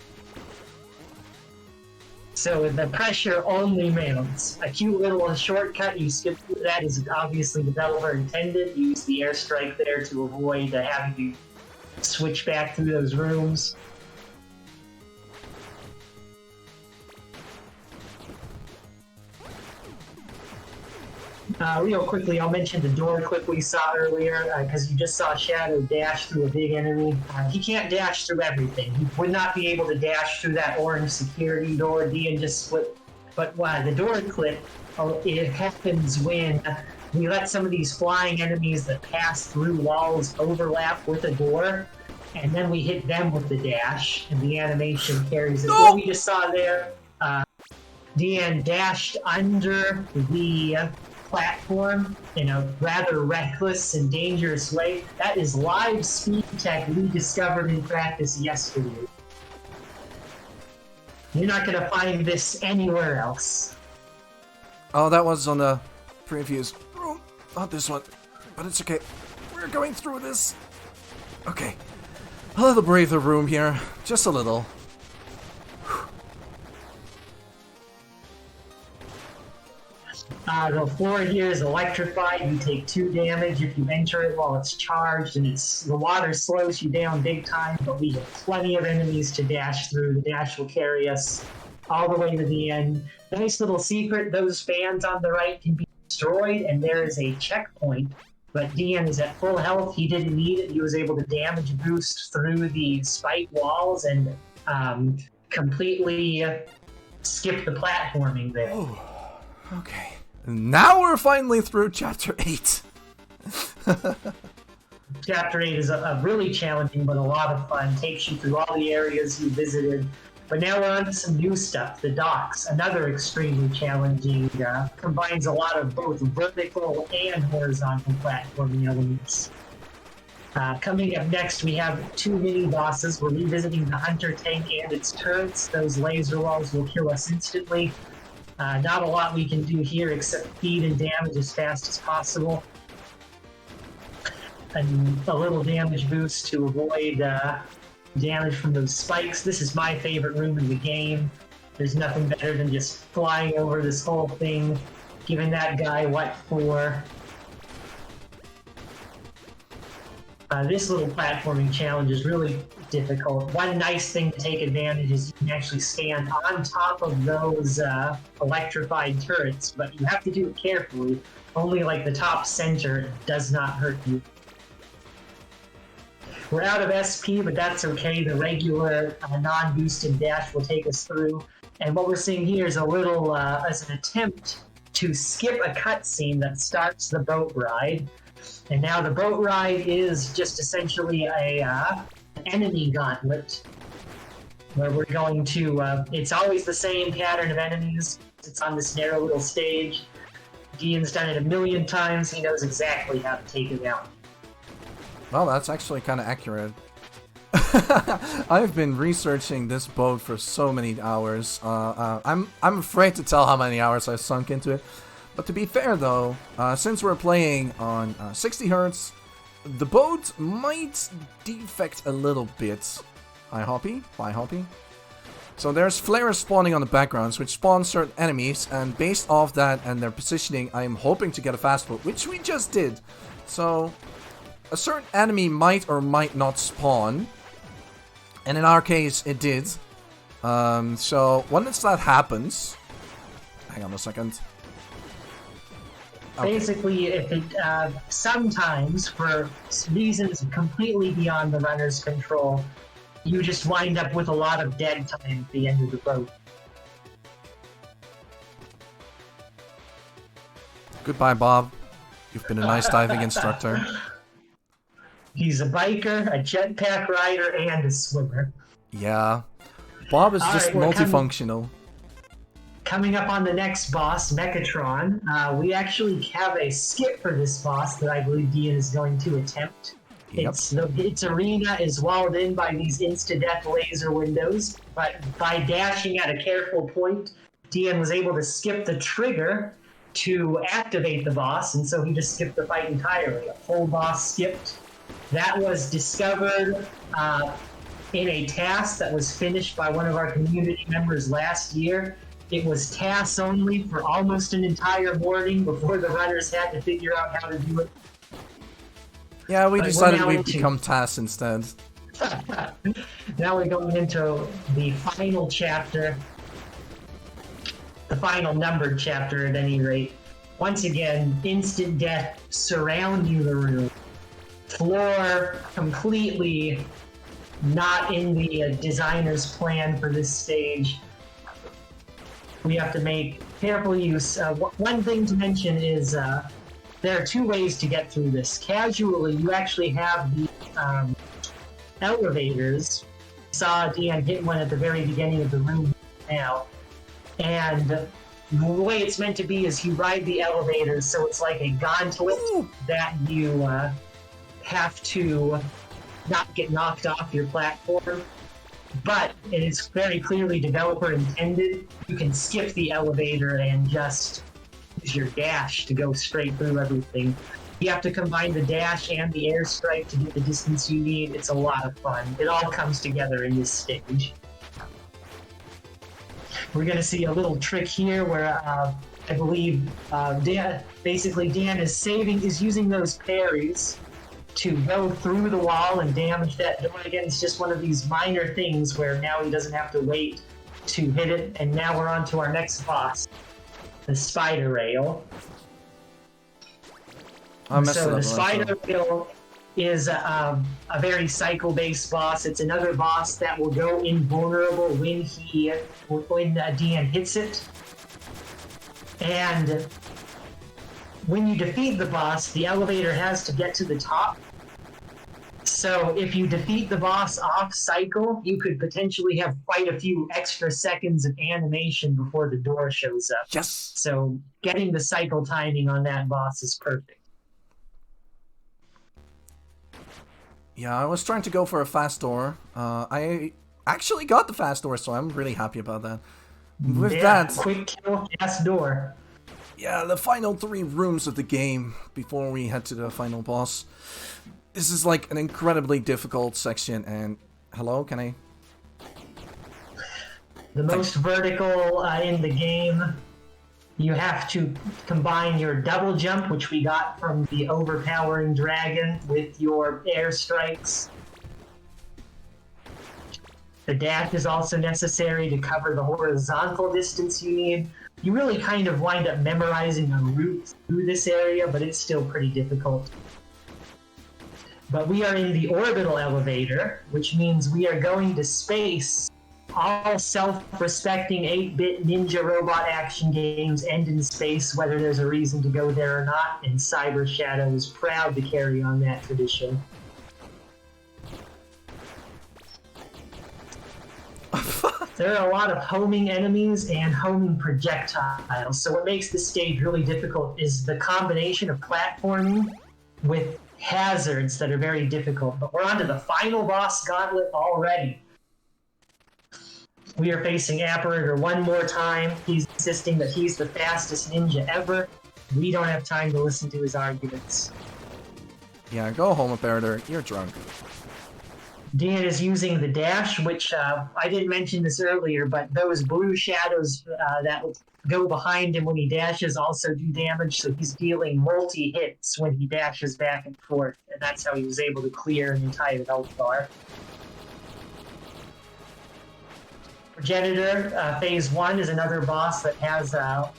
So the pressure only mounts. A cute little shortcut you skip through that is obviously developer intended. You use the airstrike there to avoid having to switch back through those rooms. Real quickly, I'll mention the door clip we saw earlier, because you just saw Shadow dash through a big enemy. He can't dash through everything. He would not be able to dash through that orange security door. Dian just split. But the door clip, it happens when we let some of these flying enemies that pass through walls overlap with a door, and then we hit them with the dash, and the animation carries it. No! What we just saw there, Dian dashed under the platform in a rather reckless and dangerous way. That is live speed tech we discovered in practice yesterday. You're not going to find this anywhere else. Oh, that was on the previous room. Not this one. But it's okay. We're going through this. Okay. A little breather room here. Just a little. The floor here is electrified. You take 2 damage if you enter it while it's charged, and the water slows you down big time, but we have plenty of enemies to dash through. The dash will carry us all the way to the end. Nice little secret, those fans on the right can be destroyed, and there is a checkpoint, but Dian is at full health. He didn't need it. He was able to damage boost through the spike walls and completely skip the platforming there. Oh, okay. Now we're finally through Chapter 8. Chapter 8 is a really challenging but a lot of fun. Takes you through all the areas you visited. But now we're on to some new stuff. The docks, another extremely challenging, combines a lot of both vertical and horizontal platforming elements. Coming up next, we have 2 mini-bosses. We're revisiting the Hunter tank and its turrets. Those laser walls will kill us instantly. Not a lot we can do here except feed and damage as fast as possible. a little damage boost to avoid damage from those spikes. This is my favorite room in the game. There's nothing better than just flying over this whole thing, giving that guy what for. This little platforming challenge is really difficult. One nice thing to take advantage is you can actually stand on top of those electrified turrets, but you have to do it carefully. Only like the top center does not hurt you. We're out of SP, but that's okay. The regular non-boosted dash will take us through. And what we're seeing here is a little, as an attempt to skip a cutscene that starts the boat ride. And now the boat ride is just essentially an enemy gauntlet, where we're going to, it's always the same pattern of enemies. It's on this narrow little stage. Dyan's done it a million times. He knows exactly how to take it out. Well, that's actually kind of accurate. I've been researching this boat for so many hours. I'm afraid to tell how many hours I've sunk into it. But to be fair though, since we're playing on 60 Hz, the boat might defect a little bit. Hi Hoppy, bye Hoppy. So there's flares spawning on the backgrounds, which spawn certain enemies, and based off that and their positioning, I'm hoping to get a fast boat, which we just did. So a certain enemy might or might not spawn, and in our case, it did. So once that happens, hang on a second. Okay. Basically, if it sometimes, for reasons completely beyond the runner's control, you just wind up with a lot of dead time at the end of the boat. Goodbye, Bob. You've been a nice diving instructor. He's a biker, a jetpack rider, and a swimmer. Yeah. Bob is just multifunctional. Coming up on the next boss, Mechatron, we actually have a skip for this boss that I believe Dyan is going to attempt. Yep. Its arena is walled in by these insta-death laser windows, but by dashing at a careful point, Dyan was able to skip the trigger to activate the boss, and so he just skipped the fight entirely. A full boss skipped. That was discovered in a task that was finished by one of our community members last year. It was tasks only for almost an entire morning before the runners had to figure out how to do it. Yeah, we decided we'd become tasks instead. Now we're going into the final chapter. The final numbered chapter, at any rate. Once again, instant death surrounding the room. Floor completely not in the designer's plan for this stage. We have to make careful use. One thing to mention is there are two ways to get through this. Casually, you actually have the elevators. I saw Dyan hit one at the very beginning of the room now. And the way it's meant to be is you ride the elevators, so it's like a gauntlet that you have to not get knocked off your platform. But it is very clearly developer intended. You can skip the elevator and just use your dash to go straight through everything. You have to combine the dash and the airstrike to get the distance you need. It's a lot of fun. It all comes together in this stage. We're going to see a little trick here where I believe Dyan is using those parries to go through the wall and damage that door. Again, it's just one of these minor things where now he doesn't have to wait to hit it. And now we're on to our next boss, the spider rail. So the spider rail is a very cycle-based boss. It's another boss that will go invulnerable when Dyan hits it. And when you defeat the boss, the elevator has to get to the top. So if you defeat the boss off cycle, you could potentially have quite a few extra seconds of animation before the door shows up. Yes! So getting the cycle timing on that boss is perfect. Yeah, I was trying to go for a fast door. I actually got the fast door, so I'm really happy about that. With that, quick kill, fast door. Yeah, the final 3 rooms of the game before we head to the final boss. This is like an incredibly difficult section, and hello, can I? The most vertical in the game. You have to combine your double jump, which we got from the overpowering dragon, with your airstrikes. The dash is also necessary to cover the horizontal distance you need. You really kind of wind up memorizing a route through this area, but it's still pretty difficult. But we are in the orbital elevator, which means we are going to space. All self-respecting 8-bit ninja robot action games end in space, whether there's a reason to go there or not, and Cyber Shadow is proud to carry on that tradition. There are a lot of homing enemies and homing projectiles, so what makes this stage really difficult is the combination of platforming with hazards that are very difficult. But we're on to the final boss gauntlet already. We are facing Apparator one more time. He's insisting that he's the fastest ninja ever. We don't have time to listen to his arguments. Yeah, go home, Apparator. You're drunk. Dian is using the dash, which I didn't mention this earlier, but those blue shadows that go behind him when he dashes also do damage, so he's dealing multi-hits when he dashes back and forth, and that's how he was able to clear an entire health bar. Progenitor, Phase 1 is another boss that has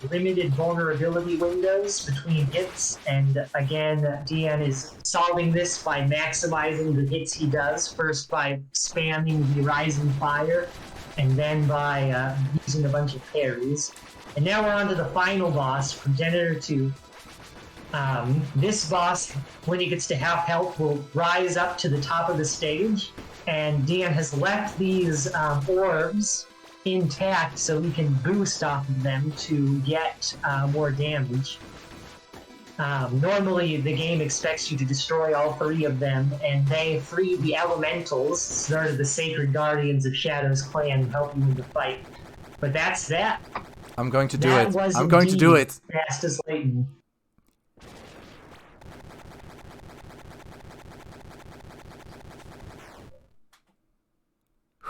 limited vulnerability windows between hits, and again, Dian is solving this by maximizing the hits he does, first by spamming the Rising Fire, and then by using a bunch of parries. And now we're on to the final boss, Progenitor 2. This boss, when he gets to half health, will rise up to the top of the stage, and Dian has left these orbs intact so he can boost off of them to get more damage. Normally, the game expects you to destroy all three of them, and they free the elementals, sort of the sacred guardians of Shadow's clan, and help you in the fight. But that's that. I'm going to do That it. was I'm going to do indeed it. Fastest lightning.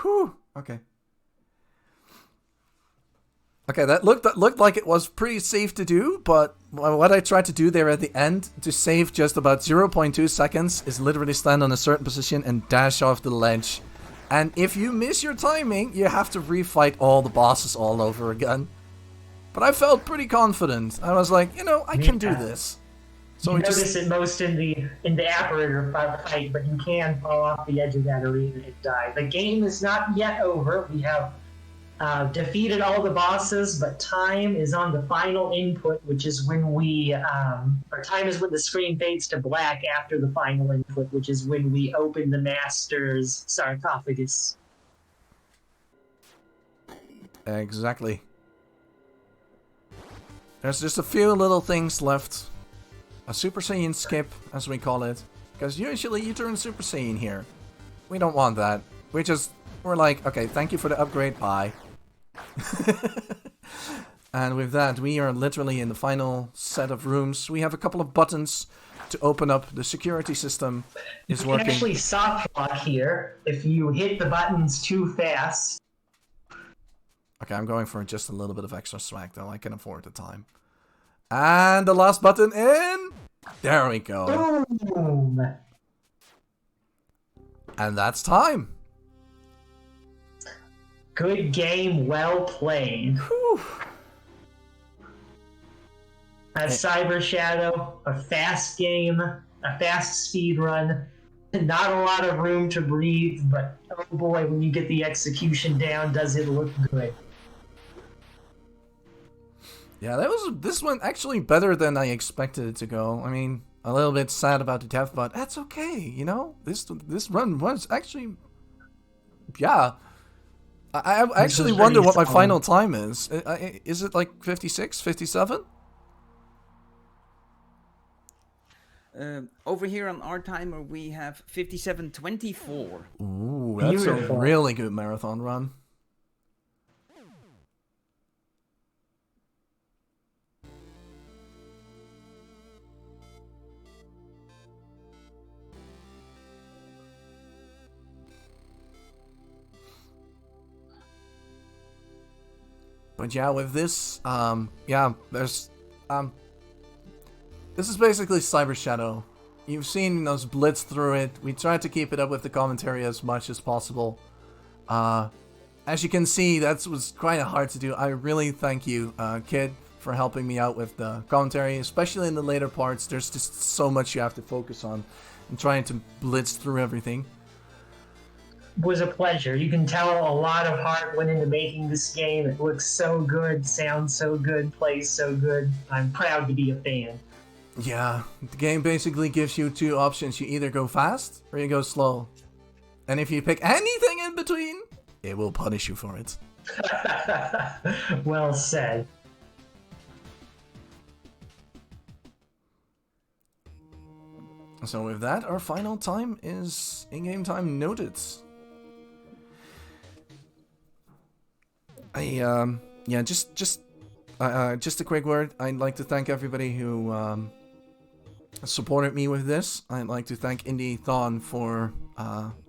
Whew. Okay. Okay, that looked like it was pretty safe to do, but what I tried to do there at the end to save just about 0.2 seconds is literally stand on a certain position and dash off the ledge. And if you miss your timing, you have to refight all the bosses all over again. But I felt pretty confident. I was like, I can do this. So You we notice just it most in the Apparator fight, but you can fall off the edge of that arena and die. The game is not yet over. We have defeated all the bosses, but time is on the final input, which is when time is when the screen fades to black after the final input, which is when we open the Master's sarcophagus. Exactly. There's just a few little things left. A Super Saiyan skip, as we call it. Because usually you turn Super Saiyan here. We don't want that. We're like, okay, thank you for the upgrade, bye. And with that, we are literally in the final set of rooms. We have a couple of buttons to open up. The security system is You working. can actually soft lock here if you hit the buttons too fast. Okay, I'm going for just a little bit of extra swag, though. I can afford the time. And the last button in. There we go. Boom! And that's time. Good game, well played. Whew. As Cyber Shadow, a fast game, a fast speed run. Not a lot of room to breathe, but oh boy, when you get the execution down, does it look good. Yeah, This one actually better than I expected it to go. I mean, a little bit sad about the death, but that's okay, This run was actually, yeah. I actually wonder what my final time is. Is it like 56, 57? Over here on our timer, we have 57:24. Ooh, that's Beautiful. a really good marathon run. But yeah, with this, yeah, there's, this is basically Cyber Shadow. You've seen us blitz through it. We tried to keep it up with the commentary as much as possible. As you can see, that was quite hard to do. I really thank you, Kid, for helping me out with the commentary, especially in the later parts. There's just so much you have to focus on and trying to blitz through everything. Was a pleasure. You can tell a lot of heart went into making this game. It looks so good, sounds so good, plays so good. I'm proud to be a fan. Yeah, the game basically gives you two options. You either go fast or you go slow. And if you pick anything in between, it will punish you for it. Well said. So with that, our final time is in-game time noted. Yeah, just a quick word. I'd like to thank everybody who supported me with this. I'd like to thank Indiethon for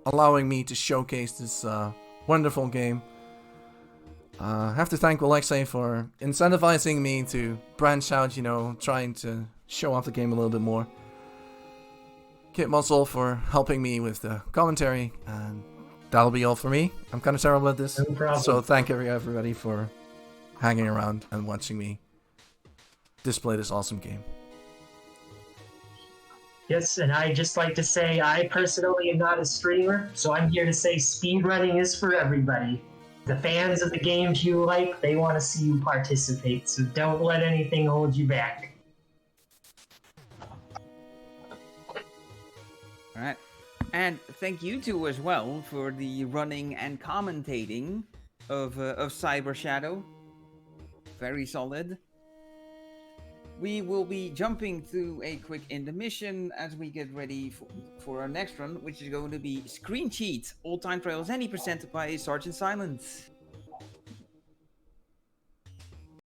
allowing me to showcase this wonderful game. I have to thank Alexei for incentivizing me to branch out, you know, trying to show off the game a little bit more. Kit Muscle for helping me with the commentary, and that'll be all for me. I'm kind of terrible at this, No problem. so thank everybody for hanging around and watching me display this awesome game. Yes, and I just like to say I personally am not a streamer, so I'm here to say speedrunning is for everybody. The fans of the games you like, they want to see you participate, so don't let anything hold you back. Alright. And thank you two as well for the running and commentating of Cyber Shadow. Very solid. We will be jumping through a quick intermission as we get ready for our next run, which is going to be Screen Cheat. All time trials any presented by Sergeant Silence.